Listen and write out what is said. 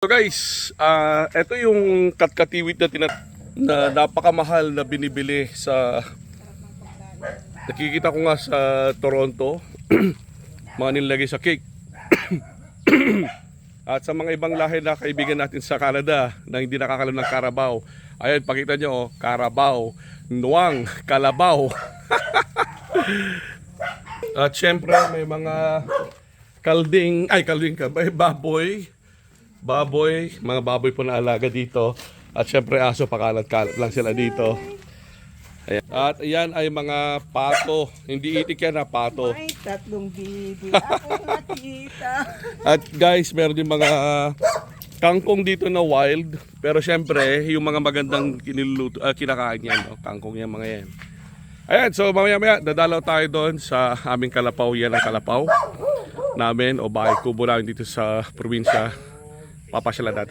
So guys, ito yung katkatiwit na napakamahal na binibili sa nakikita ko nga sa Toronto. Mga nilagay sa cake. At sa mga ibang lahi na kaibigan natin sa Canada na hindi nakakalam ng Carabao. Ayan, pakita nyo, Carabao, Nuang, Kalabaw. At syempre may mga may baboy, mga baboy po na alaga dito. At syempre aso, pakalat-kalat lang sila dito. Ayan. At ayan ay mga pato. Hindi itik yan na pato. May tatlong bibi ako nakita. At guys, meron din mga kangkong dito na wild. Pero syempre, yung mga magandang kinakain yan. No? Kangkong yan, mga yan. Ayan, so mamaya-maya, dadalaw tayo doon sa aming kalapaw. Yan ang kalapaw namin o bahay kubo namin dito sa probinsya. Papasyalan natin.